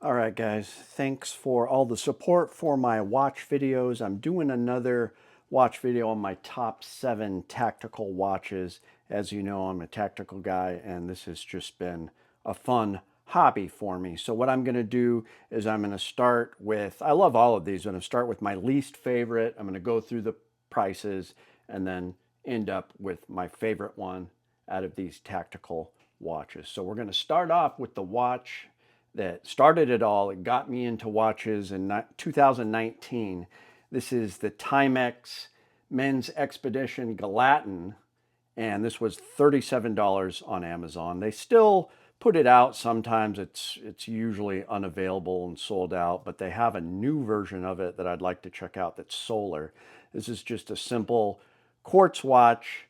All right, guys, thanks for all the support for my watch videos. I'm doing another watch video on my top 7 tactical watches. As you know, I'm a tactical guy, and this has just been a fun hobby for me. So what I'm going to do is I'm going to start with, I love all of these. I'm going to start with my least favorite. I'm going to go through the prices and then end up with my favorite one out of these tactical watches. So we're going to start off with the watch that started it all. It got me into watches in 2019. This is the Timex Men's Expedition Galatin, and this was $37 on Amazon. They still put it out sometimes. It's usually unavailable and sold out, but they have a new version of it that I'd like to check out that's solar. This is just a simple quartz watch,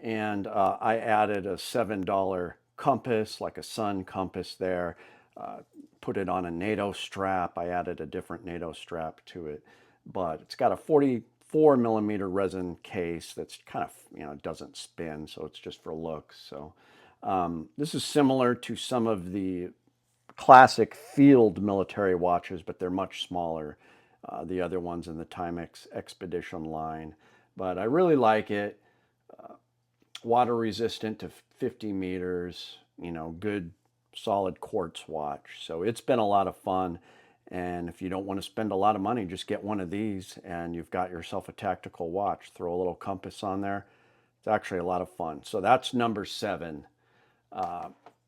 and I added a $7 compass, like a sun compass there. Uh, Put it on a NATO strap. I added a different NATO strap to it, but it's got a 44 millimeter resin case that's kind of, doesn't spin, so it's just for looks. So this is similar to some of the classic field military watches, but they're much smaller. The other ones in the Timex Expedition line, but I really like it. Water resistant to 50 meters, good solid quartz watch. So it's been a lot of fun. And if you don't want to spend a lot of money, just get one of these and you've got yourself a tactical watch. Throw a little compass on there. It's actually a lot of fun. So that's number 7.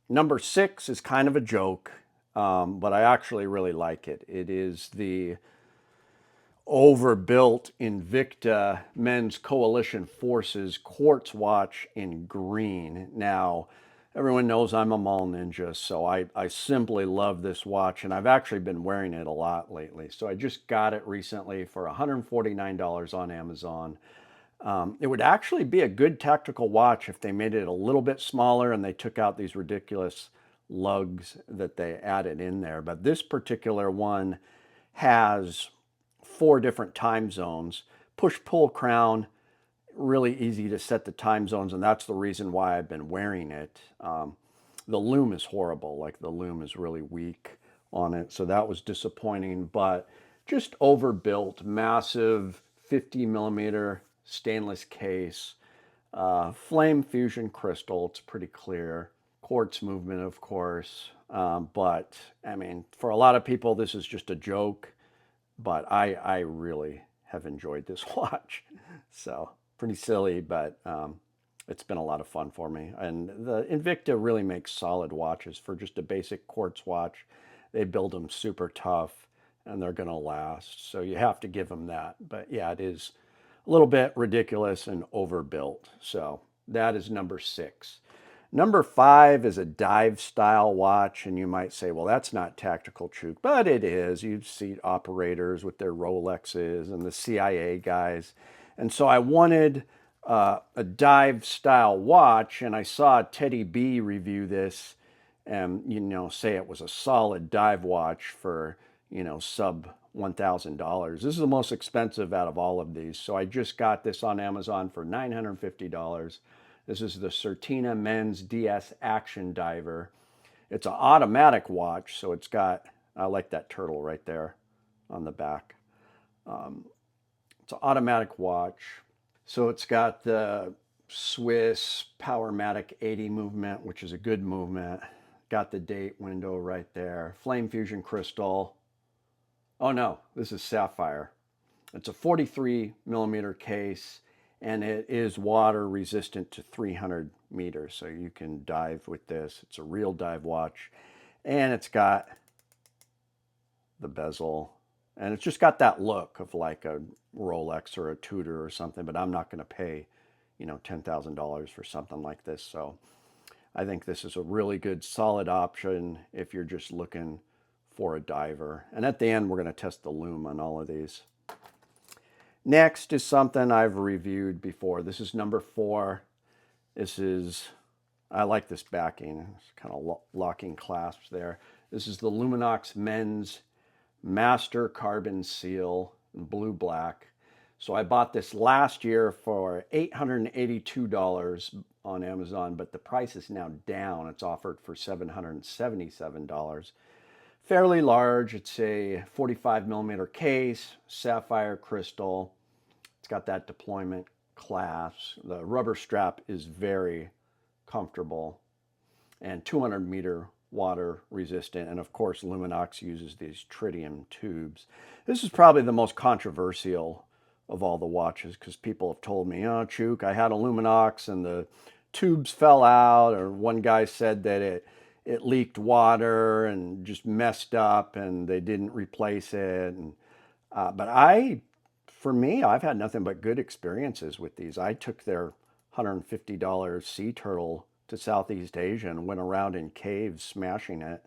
Number 6 is kind of a joke, but I actually really like it. It is the overbuilt Invicta Men's Coalition Forces quartz watch in green. Now, everyone knows I'm a mall ninja, so I simply love this watch, and I've actually been wearing it a lot lately. So I just got it recently for $149 on Amazon. It would actually be a good tactical watch if they made it a little bit smaller and they took out these ridiculous lugs that they added in there. But this particular one has 4 different time zones. Push-pull crown, really easy to set the time zones, and that's the reason why I've been wearing it. The loom is horrible, like the loom is really weak on it, so that was disappointing, but just overbuilt, massive 50 millimeter stainless case, flame fusion crystal, it's pretty clear, quartz movement, of course, but I mean, for a lot of people, this is just a joke, but I really have enjoyed this watch. So pretty silly, but it's been a lot of fun for me. And the Invicta really makes solid watches for just a basic quartz watch. They build them super tough and they're going to last. So you have to give them that. But yeah, it is a little bit ridiculous and overbuilt. So that is number 6. Number 5 is a dive style watch, and you might say, well, that's not tactical, Chuke, but it is. You see operators with their Rolexes and the CIA guys. And so I wanted a dive style watch, and I saw Teddy B review this and, say it was a solid dive watch for, sub $1,000. This is the most expensive out of all of these. So I just got this on Amazon for $950. This is the Certina Men's DS Action Diver. It's an automatic watch, so it's got, I like that turtle right there on the back. It's an automatic watch. So it's got the Swiss Powermatic 80 movement, which is a good movement. Got the date window right there. Flame fusion crystal. Oh no, this is sapphire. It's a 43 millimeter case, and it is water resistant to 300 meters. So you can dive with this. It's a real dive watch, and it's got the bezel, and it's just got that look of like a Rolex or a Tudor or something, but I'm not going to pay, $10,000 for something like this. So I think this is a really good solid option if you're just looking for a diver. And at the end, we're going to test the loom on all of these. Next is something I've reviewed before. This is number 4. This is, I like this backing. It's kind of locking clasps there. This is the Luminox Men's Master Carbon Seal in blue black. So I bought this last year for $882 on Amazon, but the price is now down. It's offered for $777. fairly large. It's a 45 millimeter case, sapphire crystal. It's got that deployment clasp. The rubber strap is very comfortable and 200-meter water resistant. And of course, Luminox uses these tritium tubes. This is probably the most controversial of all the watches because people have told me, oh, Chuke, I had a Luminox and the tubes fell out, or one guy said that it leaked water and just messed up and they didn't replace it. And, but for me, I've had nothing but good experiences with these. I took their $150 Sea Turtle to Southeast Asia and went around in caves smashing it,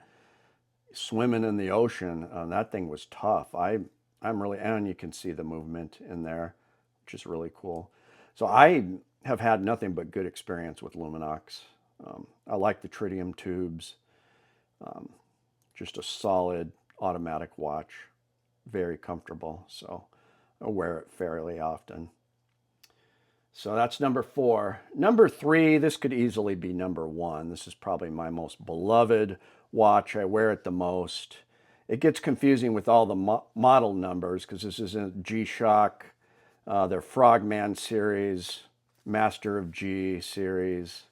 swimming in the ocean. That thing was tough. I'm really, and you can see the movement in there, which is really cool. So I have had nothing but good experience with Luminox. I like the tritium tubes. Just a solid automatic watch, very comfortable. So I wear it fairly often. So that's number 4. Number 3, this could easily be number 1. This is probably my most beloved watch. I wear it the most. It gets confusing with all the model numbers because this isn't G-Shock, their Frogman series, Master of G series.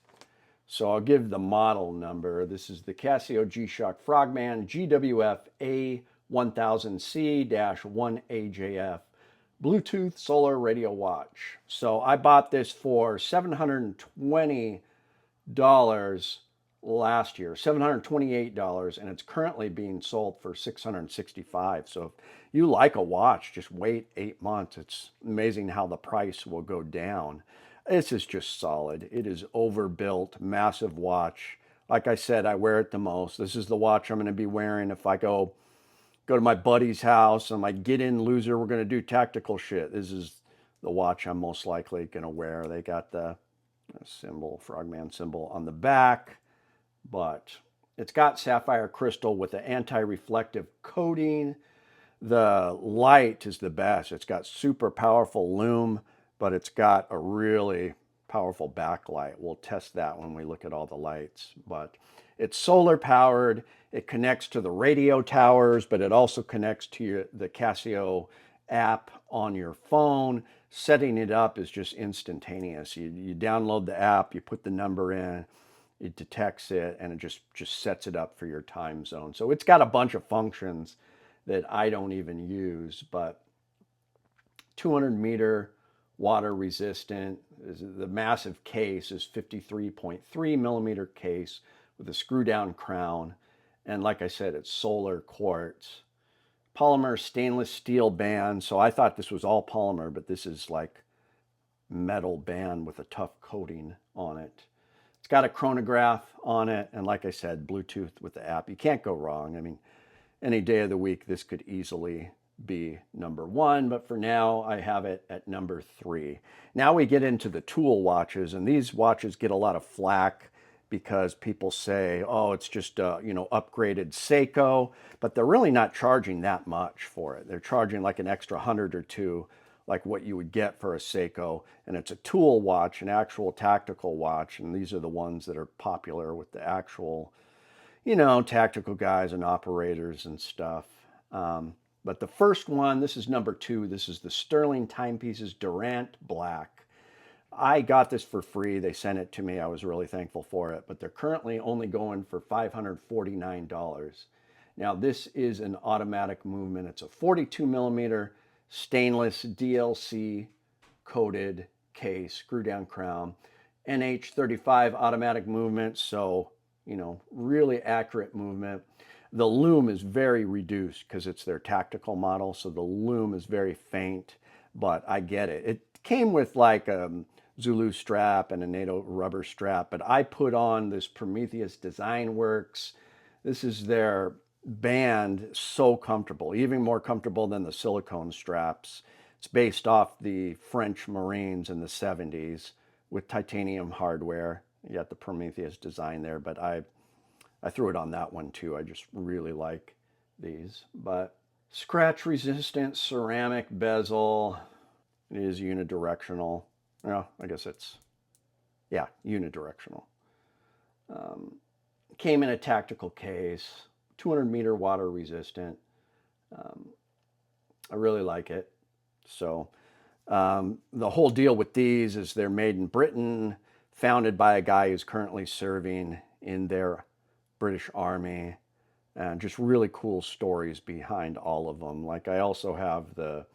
So I'll give the model number. This is the Casio G-Shock Frogman GWF A1000C-1AJF Bluetooth solar radio watch. So I bought this for $720 last year, $728, and it's currently being sold for $665. So if you like a watch, just wait 8 months. It's amazing how the price will go down. This is just solid. It is overbuilt, massive watch. Like I said, I wear it the most. This is the watch I'm going to be wearing if I go to my buddy's house. I'm like, get in, loser. We're going to do tactical shit. This is the watch I'm most likely going to wear. They got the symbol, Frogman symbol on the back, but it's got sapphire crystal with an anti-reflective coating. The light is the best. It's got super powerful lume, but it's got a really powerful backlight. We'll test that when we look at all the lights, but it's solar powered. It connects to the radio towers, but it also connects to the Casio app on your phone. Setting it up is just instantaneous. You download the app, you put the number in, it detects it, and it just sets it up for your time zone. So it's got a bunch of functions that I don't even use, but 200-meter water resistant. The massive case is 53.3 millimeter case with a screw down crown. And like I said, it's solar quartz. Polymer stainless steel band. So I thought this was all polymer, but this is like metal band with a tough coating on it. It's got a chronograph on it. And like I said, Bluetooth with the app. You can't go wrong. I mean, any day of the week, this could easily be number 1, but for now I have it at number 3. Now we get into the tool watches, and these watches get a lot of flack because people say, oh, it's just upgraded Seiko, but they're really not charging that much for it. They're charging like an extra 100 or 2, like what you would get for a Seiko, and it's a tool watch, an actual tactical watch, and these are the ones that are popular with the actual, tactical guys and operators and stuff. But the first one, this is number 2. This is the Sterling Timepieces Durant Black. I got this for free. They sent it to me. I was really thankful for it. But they're currently only going for $549. Now, this is an automatic movement. It's a 42 millimeter stainless DLC coated case, screw down crown, NH35 automatic movement. So, really accurate movement. The lume is very reduced because it's their tactical model, so the lume is very faint, but I get it. It came with like a Zulu strap and a NATO rubber strap, but I put on this Prometheus Design Works. This is their band, so comfortable, even more comfortable than the silicone straps. It's based off the French Marines in the 70s with titanium hardware. You got the Prometheus design there, but I threw it on that one too. I just really like these. But scratch resistant ceramic bezel. It is unidirectional. Well, I guess it's, yeah, unidirectional. Came in a tactical case. 200-meter water resistant. I really like it. So the whole deal with these is they're made in Britain, founded by a guy who's currently serving in their British Army, and just really cool stories behind all of them. Like I also have the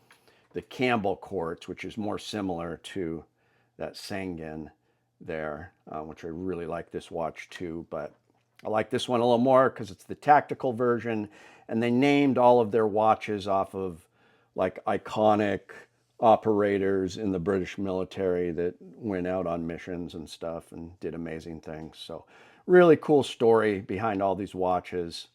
Campbell quartz, which is more similar to that Sangen there, which I really like this watch too. But I like this one a little more because it's the tactical version, and they named all of their watches off of like iconic operators in the British military that went out on missions and stuff and did amazing things. So really cool story behind all these watches.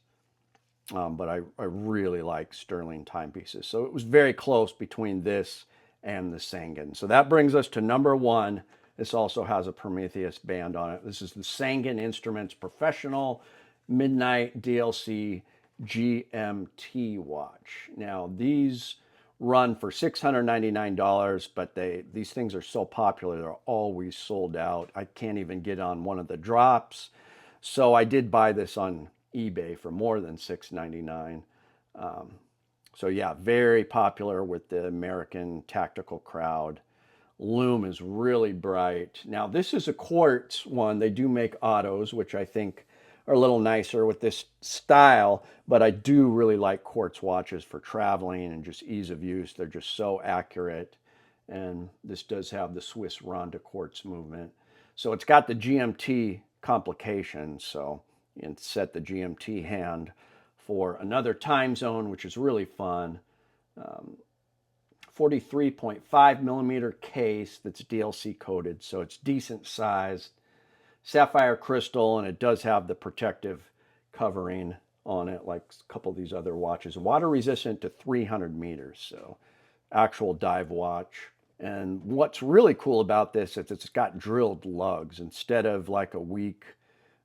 But I really like sterling timepieces. So it was very close between this and the Sangen. So that brings us to number one. This also has a Prometheus band on it. This is the Seiko Instruments Professional Midnight DLC GMT watch. Now these run for $699, but these things are so popular, they're always sold out. I can't even get on one of the drops. So I did buy this on eBay for more than $699. So yeah, very popular with the American tactical crowd. Lume is really bright. Now this is a quartz one. They do make autos, which I think are a little nicer with this style, but I do really like quartz watches for traveling and just ease of use. They're just so accurate. And this does have the Swiss Ronde quartz movement. So it's got the GMT complication. So you can set the GMT hand for another time zone, which is really fun. 43.5 millimeter case that's DLC coated, so it's decent size. Sapphire crystal, and it does have the protective covering on it like a couple of these other watches. Water resistant to 300 meters, so actual dive watch. And what's really cool about this is it's got drilled lugs instead of like a weak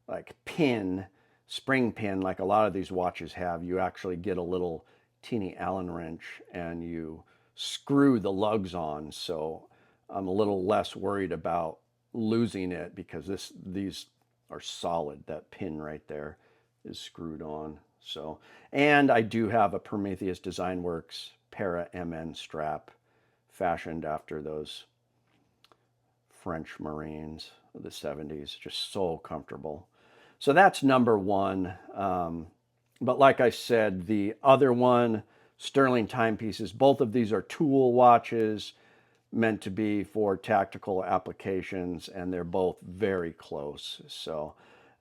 like pin, spring pin like a lot of these watches have. You actually get a little teeny Allen wrench and you screw the lugs on. So I'm a little less worried about losing it because these are solid. That pin right there is screwed on. So, and I do have a Prometheus Design Works Para MN strap fashioned after those French Marines of the 70s. Just so comfortable. So that's number one. But like I said, the other one, sterling timepieces, both of these are tool watches meant to be for tactical applications, and they're both very close. So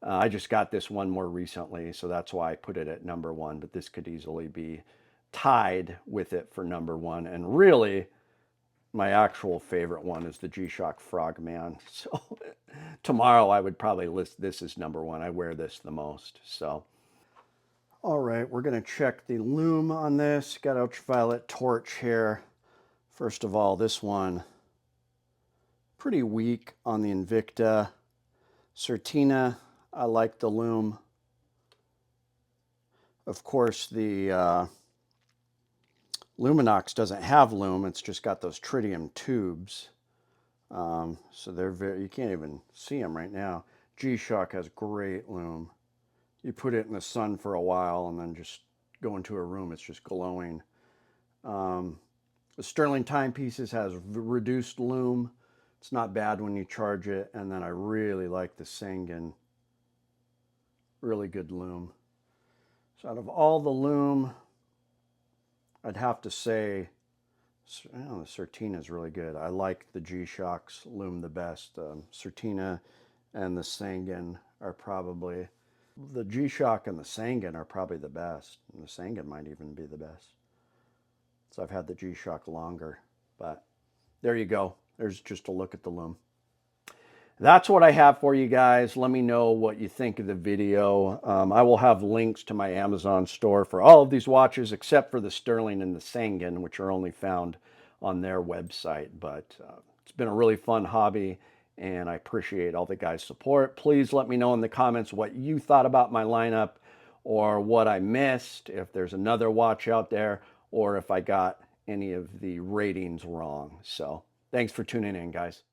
I just got this one more recently, so that's why I put it at number one, but this could easily be tied with it for number one. And really, my actual favorite one is the G-Shock Frogman. So tomorrow I would probably list this as number one. I wear this the most. So all right, we're going to check the lume on this. Got ultraviolet torch here. First of all, this one, pretty weak on the Invicta. Certina, I like the lume. Of course, the Luminox doesn't have lume. It's just got those tritium tubes. So they're you can't even see them right now. G-Shock has great lume. You put it in the sun for a while and then just go into a room, it's just glowing. The sterling timepieces has reduced lume. It's not bad when you charge it. And then I really like the Sangen. Really good lume. So out of all the lume, I'd have to say, the Certina is really good. I like the G-Shock's lume the best. Certina and the Sangen are probably, the G-Shock and the Sangen are probably the best. And the Sangen might even be the best. So I've had the G-Shock longer, but there you go. There's just a look at the lume. That's what I have for you guys. Let me know what you think of the video. I will have links to my Amazon store for all of these watches, except for the sterling and the Sangen, which are only found on their website. But it's been a really fun hobby, and I appreciate all the guys' support. Please let me know in the comments what you thought about my lineup or what I missed, if there's another watch out there, or if I got any of the ratings wrong. So thanks for tuning in, guys.